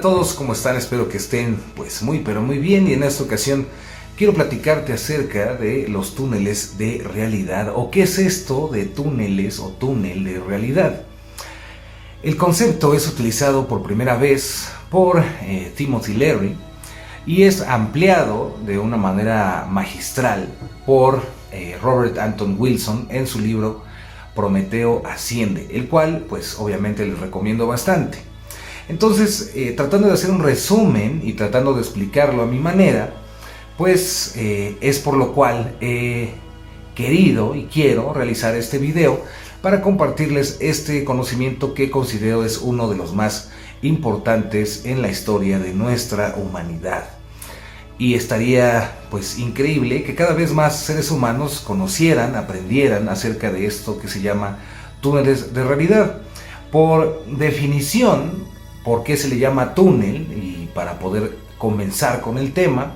todos, ¿cómo están? Espero que estén pues muy pero muy bien, y en esta ocasión quiero platicarte acerca de los túneles de realidad, o qué es esto de túneles o túnel de realidad. El concepto es utilizado por primera vez por Timothy Leary y es ampliado de una manera magistral por Robert Anton Wilson en su libro Prometeo Asciende, el cual pues obviamente les recomiendo bastante. Entonces, tratando de hacer un resumen y tratando de explicarlo a mi manera, pues es por lo cual he querido y quiero realizar este video para compartirles este conocimiento que considero es uno de los más importantes en la historia de nuestra humanidad. Y estaría pues increíble que cada vez más seres humanos conocieran, aprendieran acerca de esto que se llama túneles de realidad. Por definición, ¿por qué se le llama túnel? Y para poder comenzar con el tema,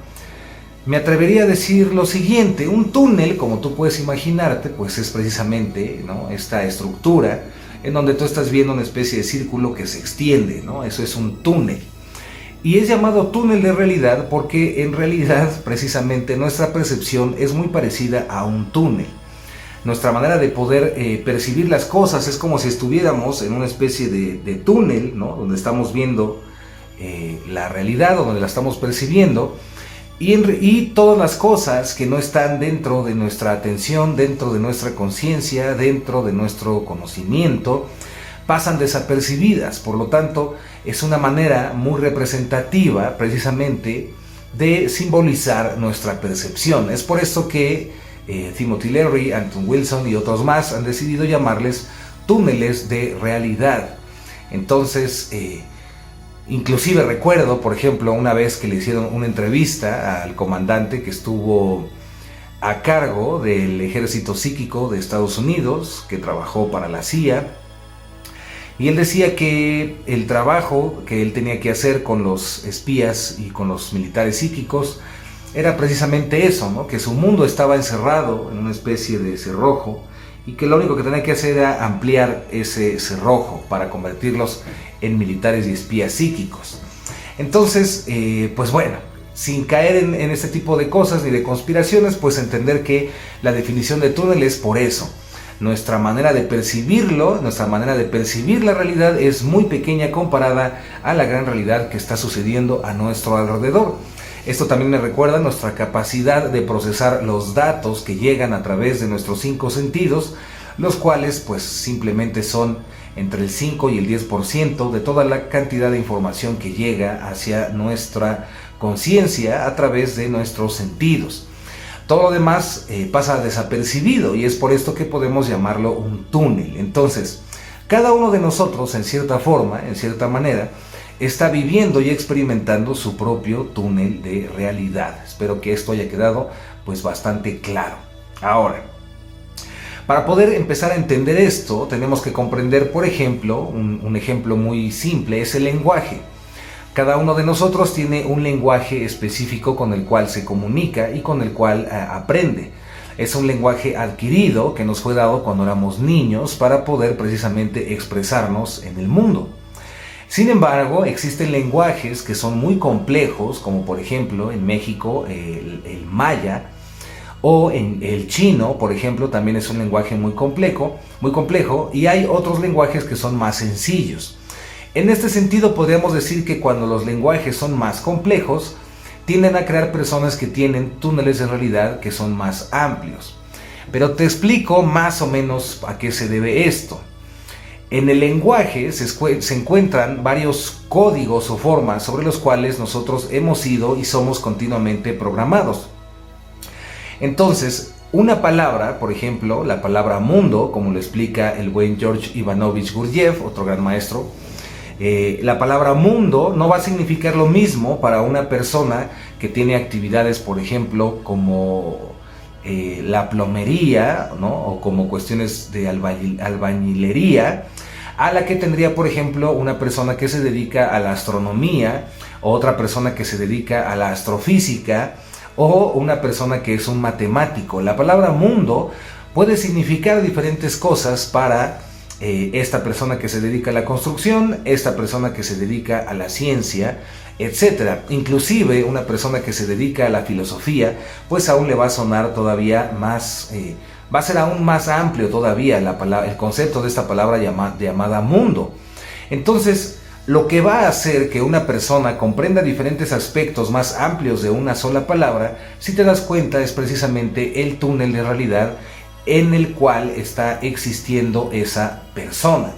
me atrevería a decir lo siguiente: un túnel, como tú puedes imaginarte, pues es precisamente, ¿no?, esta estructura en donde tú estás viendo una especie de círculo que se extiende, ¿no? Eso es un túnel. Y es llamado túnel de realidad porque en realidad precisamente nuestra percepción es muy parecida a un túnel. Nuestra manera de poder percibir las cosas es como si estuviéramos en una especie de túnel, ¿no?, donde estamos viendo la realidad o donde la estamos percibiendo, y todas las cosas que no están dentro de nuestra atención, dentro de nuestra conciencia, dentro de nuestro conocimiento, pasan desapercibidas. Por lo tanto, es una manera muy representativa precisamente de simbolizar nuestra percepción. Es por esto que Timothy Leary, Anton Wilson y otros más han decidido llamarles túneles de realidad. Entonces, inclusive recuerdo, por ejemplo, una vez que le hicieron una entrevista al comandante que estuvo a cargo del ejército psíquico de Estados Unidos, que trabajó para la CIA, y él decía que el trabajo que él tenía que hacer con los espías y con los militares psíquicos era precisamente eso, ¿no?, que su mundo estaba encerrado en una especie de cerrojo y que lo único que tenía que hacer era ampliar ese cerrojo para convertirlos en militares y espías psíquicos. Entonces, pues bueno, sin caer en este tipo de cosas ni de conspiraciones, pues entender que la definición de túnel es por eso. Nuestra manera de percibirlo, nuestra manera de percibir la realidad es muy pequeña comparada a la gran realidad que está sucediendo a nuestro alrededor. Esto también me recuerda nuestra capacidad de procesar los datos que llegan a través de nuestros 5 sentidos, los cuales pues simplemente son entre el 5 y el 10% de toda la cantidad de información que llega hacia nuestra conciencia a través de nuestros sentidos. Todo lo demás pasa desapercibido, y es por esto que podemos llamarlo un túnel. Entonces, cada uno de nosotros, en cierta forma, en cierta manera, está viviendo y experimentando su propio túnel de realidad. Espero que esto haya quedado pues bastante claro. Ahora, para poder empezar a entender esto, tenemos que comprender, por ejemplo, un ejemplo muy simple es el lenguaje. Cada uno de nosotros tiene un lenguaje específico con el cual se comunica y con el cual aprende. Es un lenguaje adquirido que nos fue dado cuando éramos niños para poder precisamente expresarnos en el mundo. Sin embargo, existen lenguajes que son muy complejos, como por ejemplo en México el maya, o en el chino, por ejemplo, también es un lenguaje muy complejo, y hay otros lenguajes que son más sencillos. En este sentido, podríamos decir que cuando los lenguajes son más complejos, tienden a crear personas que tienen túneles de realidad que son más amplios. Pero te explico más o menos a qué se debe esto. En el lenguaje se encuentran varios códigos o formas sobre los cuales nosotros hemos sido y somos continuamente programados. Entonces, una palabra, por ejemplo, la palabra mundo, como lo explica el buen George Ivanovich Gurdjieff, otro gran maestro, la palabra mundo no va a significar lo mismo para una persona que tiene actividades, por ejemplo, como la plomería, ¿no?, o como cuestiones de albañilería, a la que tendría, por ejemplo, una persona que se dedica a la astronomía, o otra persona que se dedica a la astrofísica, o una persona que es un matemático. La palabra mundo puede significar diferentes cosas para esta persona que se dedica a la construcción, esta persona que se dedica a la ciencia, etcétera. Inclusive una persona que se dedica a la filosofía, pues aún le va a sonar todavía más, va a ser aún más amplio todavía el concepto de esta palabra llamada mundo. Entonces, lo que va a hacer que una persona comprenda diferentes aspectos más amplios de una sola palabra, si te das cuenta, es precisamente el túnel de realidad en el cual está existiendo esa persona.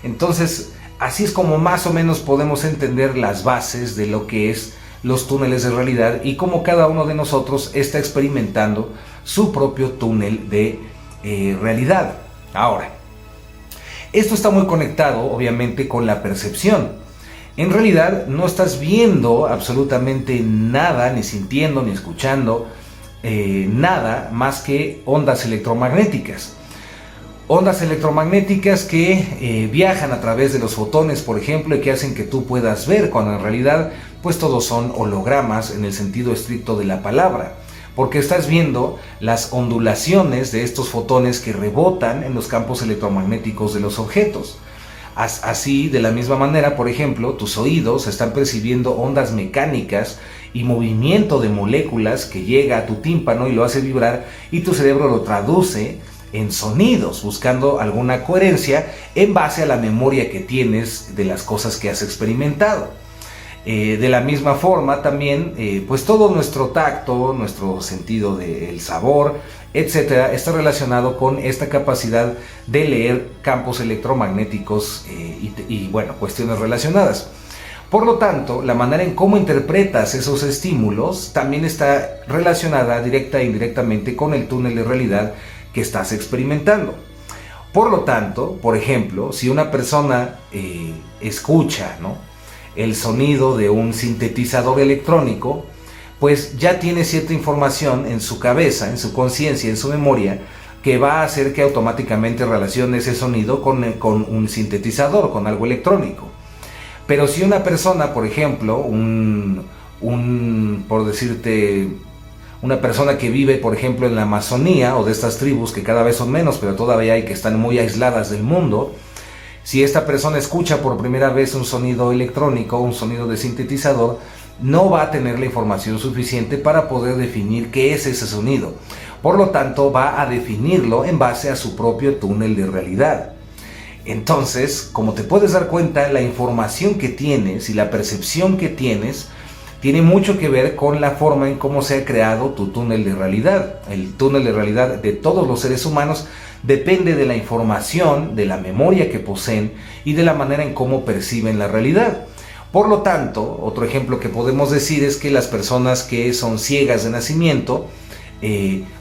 Entonces, así es como más o menos podemos entender las bases de lo que es los túneles de realidad y cómo cada uno de nosotros está experimentando su propio túnel de realidad. Ahora, esto está muy conectado, obviamente, con la percepción. En realidad, no estás viendo absolutamente nada, ni sintiendo, ni escuchando nada más que ondas electromagnéticas. Ondas electromagnéticas que viajan a través de los fotones, por ejemplo, y que hacen que tú puedas ver, cuando en realidad, pues todos son hologramas en el sentido estricto de la palabra. Porque estás viendo las ondulaciones de estos fotones que rebotan en los campos electromagnéticos de los objetos. Así, de la misma manera, por ejemplo, tus oídos están percibiendo ondas mecánicas y movimiento de moléculas que llega a tu tímpano y lo hace vibrar, y tu cerebro lo traduce en sonidos, buscando alguna coherencia en base a la memoria que tienes de las cosas que has experimentado. De la misma forma también, pues todo nuestro tacto, nuestro sentido del sabor, etcétera, está relacionado con esta capacidad de leer campos electromagnéticos y bueno, cuestiones relacionadas. Por lo tanto, la manera en cómo interpretas esos estímulos también está relacionada directa e indirectamente con el túnel de realidad que estás experimentando. Por lo tanto, por ejemplo, si una persona escucha, ¿no?, el sonido de un sintetizador electrónico, pues ya tiene cierta información en su cabeza, en su conciencia, en su memoria, que va a hacer que automáticamente relacione ese sonido con un sintetizador, con algo electrónico. Pero si una persona, por ejemplo, por decirte, una persona que vive, por ejemplo, en la Amazonía, o de estas tribus que cada vez son menos, pero todavía hay, que están muy aisladas del mundo, si esta persona escucha por primera vez un sonido electrónico, un sonido de sintetizador, no va a tener la información suficiente para poder definir qué es ese sonido. Por lo tanto, va a definirlo en base a su propio túnel de realidad. Entonces, como te puedes dar cuenta, la información que tienes y la percepción que tienes tiene mucho que ver con la forma en cómo se ha creado tu túnel de realidad. El túnel de realidad de todos los seres humanos depende de la información, de la memoria que poseen y de la manera en cómo perciben la realidad. Por lo tanto, otro ejemplo que podemos decir es que las personas que son ciegas de nacimiento,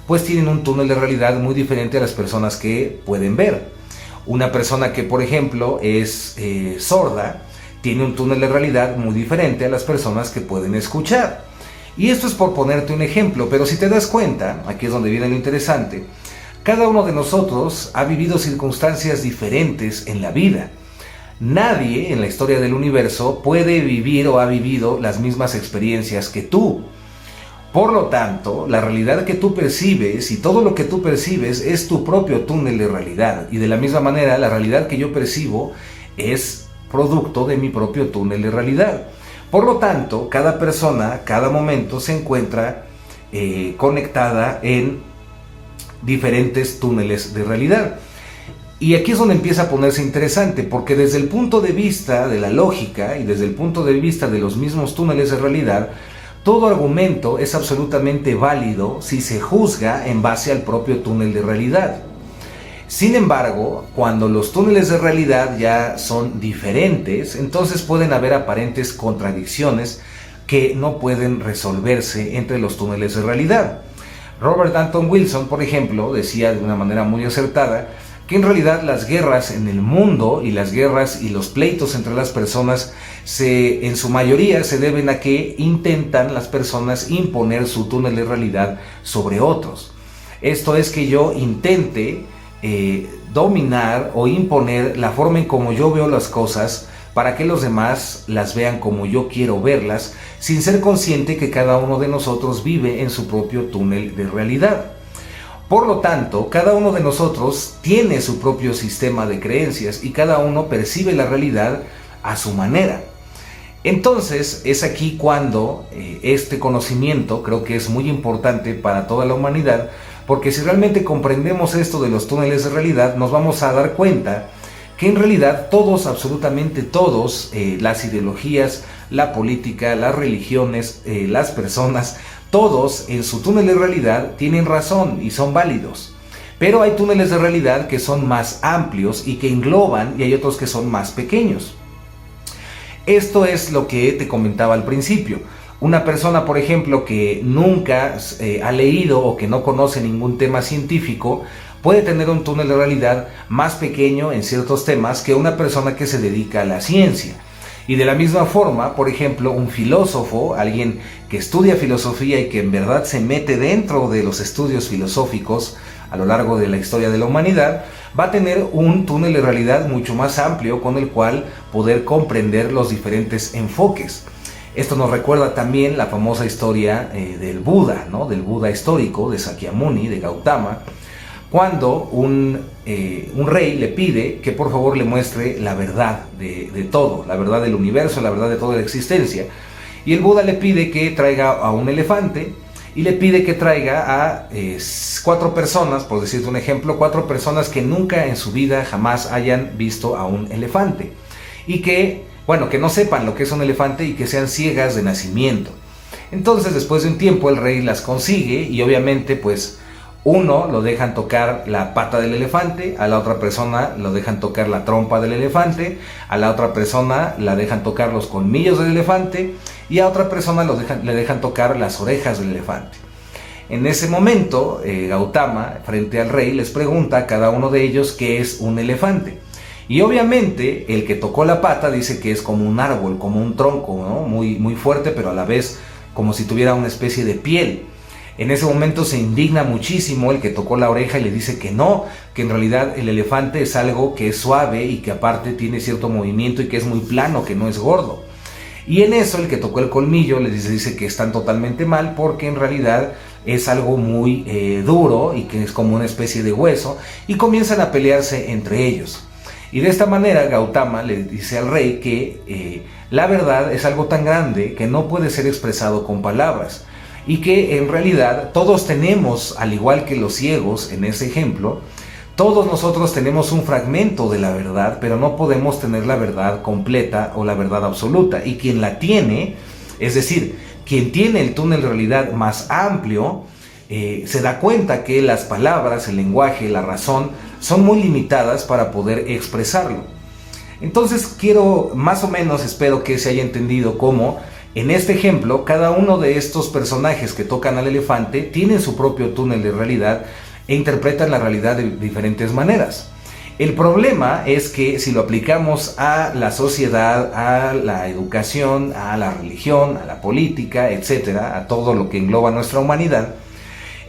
pues tienen un túnel de realidad muy diferente a las personas que pueden ver. Una persona que, por ejemplo, es sorda, tiene un túnel de realidad muy diferente a las personas que pueden escuchar. Y esto es por ponerte un ejemplo, pero si te das cuenta, aquí es donde viene lo interesante, cada uno de nosotros ha vivido circunstancias diferentes en la vida. Nadie en la historia del universo puede vivir o ha vivido las mismas experiencias que tú. Por lo tanto, la realidad que tú percibes y todo lo que tú percibes es tu propio túnel de realidad. Y de la misma manera, la realidad que yo percibo es producto de mi propio túnel de realidad. Por lo tanto, cada persona, cada momento se encuentra conectada en diferentes túneles de realidad. Y aquí es donde empieza a ponerse interesante, porque desde el punto de vista de la lógica y desde el punto de vista de los mismos túneles de realidad, todo argumento es absolutamente válido si se juzga en base al propio túnel de realidad. Sin embargo, cuando los túneles de realidad ya son diferentes, entonces pueden haber aparentes contradicciones que no pueden resolverse entre los túneles de realidad. Robert Anton Wilson, por ejemplo, decía de una manera muy acertada que en realidad las guerras en el mundo y las guerras y los pleitos entre las personas en su mayoría se deben a que intentan las personas imponer su túnel de realidad sobre otros. Esto es que yo intente dominar o imponer la forma en cómo yo veo las cosas para que los demás las vean como yo quiero verlas, sin ser consciente que cada uno de nosotros vive en su propio túnel de realidad. Por lo tanto, cada uno de nosotros tiene su propio sistema de creencias y cada uno percibe la realidad a su manera. Entonces, es aquí cuando este conocimiento creo que es muy importante para toda la humanidad, porque si realmente comprendemos esto de los túneles de realidad, nos vamos a dar cuenta que en realidad todos, absolutamente todos, las ideologías, la política, las religiones, las personas, todos en su túnel de realidad tienen razón y son válidos. Pero hay túneles de realidad que son más amplios y que engloban, y hay otros que son más pequeños. Esto es lo que te comentaba al principio. Una persona, por ejemplo, que nunca ha leído o que no conoce ningún tema científico, puede tener un túnel de realidad más pequeño en ciertos temas que una persona que se dedica a la ciencia. Y de la misma forma, por ejemplo, un filósofo, alguien que estudia filosofía y que en verdad se mete dentro de los estudios filosóficos a lo largo de la historia de la humanidad, va a tener un túnel de realidad mucho más amplio con el cual poder comprender los diferentes enfoques. Esto nos recuerda también la famosa historia del Buda, ¿no? Del Buda histórico, de Sakyamuni, de Gautama, cuando un rey le pide que por favor le muestre la verdad de todo, la verdad del universo, la verdad de toda la existencia. Y el Buda le pide que traiga a un elefante y le pide que traiga a 4 personas, por decirte un ejemplo, 4 personas que nunca en su vida jamás hayan visto a un elefante. Y que no sepan lo que es un elefante y que sean ciegas de nacimiento. Entonces, después de un tiempo, el rey las consigue y obviamente, pues, uno lo dejan tocar la pata del elefante, a la otra persona lo dejan tocar la trompa del elefante, a la otra persona la dejan tocar los colmillos del elefante y a otra persona le dejan tocar las orejas del elefante. En ese momento, Gautama, frente al rey, les pregunta a cada uno de ellos qué es un elefante. Y obviamente el que tocó la pata dice que es como un árbol, como un tronco, ¿no? Muy, muy fuerte, pero a la vez como si tuviera una especie de piel. En ese momento se indigna muchísimo el que tocó la oreja y le dice que no, que en realidad el elefante es algo que es suave y que aparte tiene cierto movimiento y que es muy plano, que no es gordo. Y en eso el que tocó el colmillo les dice que están totalmente mal porque en realidad es algo muy duro y que es como una especie de hueso, y comienzan a pelearse entre ellos. Y de esta manera Gautama le dice al rey que la verdad es algo tan grande que no puede ser expresado con palabras. Y que en realidad todos tenemos, al igual que los ciegos en ese ejemplo, todos nosotros tenemos un fragmento de la verdad, pero no podemos tener la verdad completa o la verdad absoluta. Y quien la tiene, es decir, quien tiene el túnel de realidad más amplio, se da cuenta que las palabras, el lenguaje, la razón, son muy limitadas para poder expresarlo. Entonces más o menos espero que se haya entendido cómo en este ejemplo, cada uno de estos personajes que tocan al elefante tienen su propio túnel de realidad e interpretan la realidad de diferentes maneras. El problema es que si lo aplicamos a la sociedad, a la educación, a la religión, a la política, etcétera, a todo lo que engloba nuestra humanidad,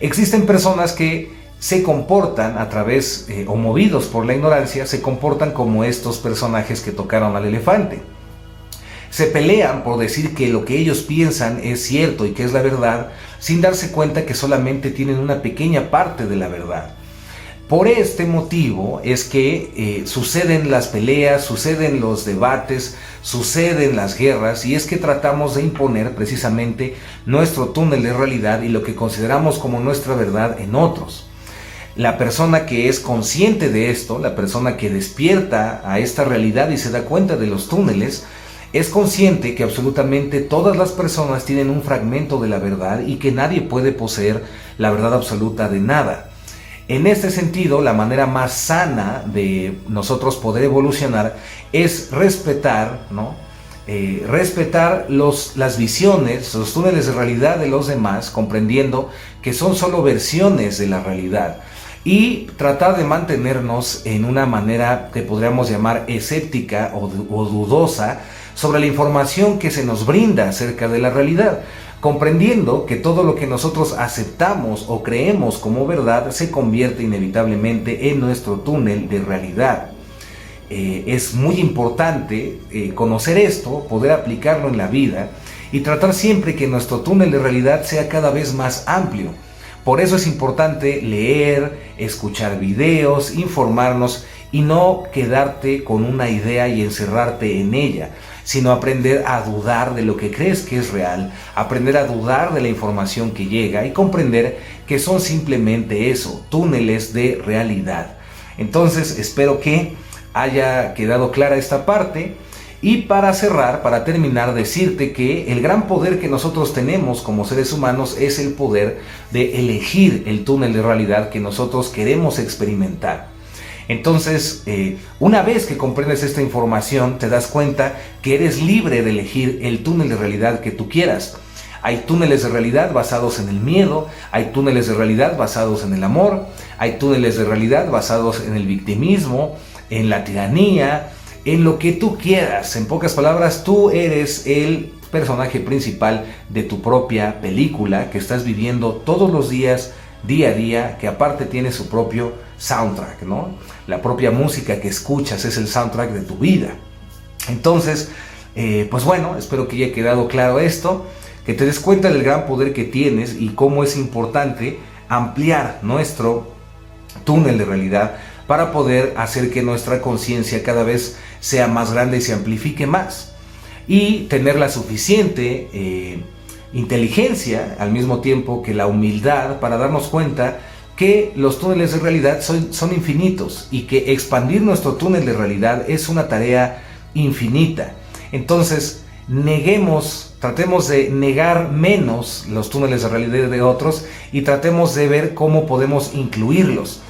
existen personas que se comportan a través o movidos por la ignorancia, se comportan como estos personajes que tocaron al elefante. Se pelean por decir que lo que ellos piensan es cierto y que es la verdad, sin darse cuenta que solamente tienen una pequeña parte de la verdad. Por este motivo es que suceden las peleas, suceden los debates, suceden las guerras, y es que tratamos de imponer precisamente nuestro túnel de realidad y lo que consideramos como nuestra verdad en otros. La persona que es consciente de esto, la persona que despierta a esta realidad y se da cuenta de los túneles, es consciente que absolutamente todas las personas tienen un fragmento de la verdad y que nadie puede poseer la verdad absoluta de nada. En este sentido, la manera más sana de nosotros poder evolucionar es respetar, ¿no? Respetar las visiones, los túneles de realidad de los demás, comprendiendo que son solo versiones de la realidad, y tratar de mantenernos en una manera que podríamos llamar escéptica o dudosa sobre la información que se nos brinda acerca de la realidad, comprendiendo que todo lo que nosotros aceptamos o creemos como verdad se convierte inevitablemente en nuestro túnel de realidad. Es muy importante conocer esto, poder aplicarlo en la vida y tratar siempre que nuestro túnel de realidad sea cada vez más amplio, Por eso es importante leer, escuchar videos, informarnos y no quedarte con una idea y encerrarte en ella, sino aprender a dudar de lo que crees que es real, aprender a dudar de la información que llega y comprender que son simplemente eso, túneles de realidad. Entonces espero que haya quedado clara esta parte. Y para cerrar, para terminar, decirte que el gran poder que nosotros tenemos como seres humanos es el poder de elegir el túnel de realidad que nosotros queremos experimentar. Entonces, una vez que comprendes esta información, te das cuenta que eres libre de elegir el túnel de realidad que tú quieras. Hay túneles de realidad basados en el miedo, hay túneles de realidad basados en el amor, hay túneles de realidad basados en el victimismo, en la tiranía, en lo que tú quieras. En pocas palabras, tú eres el personaje principal de tu propia película que estás viviendo todos los días, día a día, que aparte tiene su propio soundtrack, ¿no? La propia música que escuchas es el soundtrack de tu vida. Entonces, pues bueno, espero que haya quedado claro esto, que te des cuenta del gran poder que tienes y cómo es importante ampliar nuestro túnel de realidad para poder hacer que nuestra conciencia cada vez sea más grande y se amplifique más. Y tener la suficiente inteligencia, al mismo tiempo que la humildad, para darnos cuenta que los túneles de realidad son infinitos y que expandir nuestro túnel de realidad es una tarea infinita. Entonces, tratemos de negar menos los túneles de realidad de otros y tratemos de ver cómo podemos incluirlos.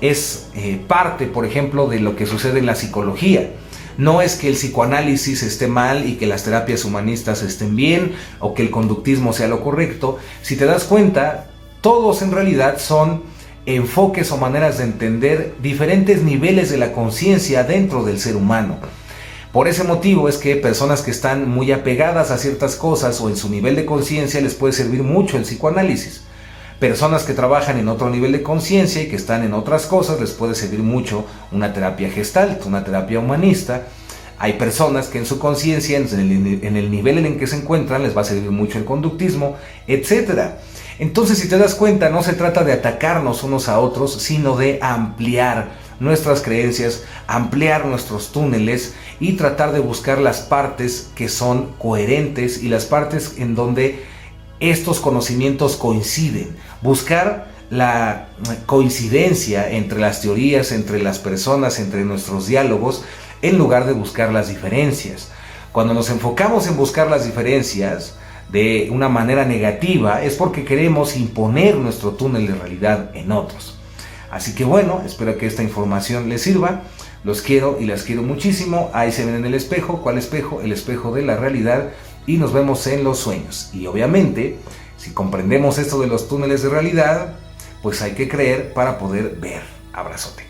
Es parte, por ejemplo, de lo que sucede en la psicología. No es que el psicoanálisis esté mal y que las terapias humanistas estén bien o que el conductismo sea lo correcto. Si te das cuenta, todos en realidad son enfoques o maneras de entender diferentes niveles de la conciencia dentro del ser humano. Por ese motivo es que personas que están muy apegadas a ciertas cosas o en su nivel de conciencia les puede servir mucho el psicoanálisis. Personas que trabajan en otro nivel de conciencia y que están en otras cosas les puede servir mucho una terapia gestalt, una terapia humanista. Hay personas que en su conciencia, en el nivel en el que se encuentran, les va a servir mucho el conductismo, etc. Entonces, si te das cuenta, no se trata de atacarnos unos a otros, sino de ampliar nuestras creencias, ampliar nuestros túneles y tratar de buscar las partes que son coherentes y las partes en donde estos conocimientos coinciden. Buscar la coincidencia entre las teorías, entre las personas, entre nuestros diálogos, en lugar de buscar las diferencias. Cuando nos enfocamos en buscar las diferencias de una manera negativa, es porque queremos imponer nuestro túnel de realidad en otros. Así que bueno, espero que esta información les sirva. Los quiero y las quiero muchísimo. Ahí se ven en el espejo. ¿Cuál espejo? El espejo de la realidad. Y nos vemos en los sueños. Y obviamente, si comprendemos esto de los túneles de realidad, pues hay que creer para poder ver. Abrazote.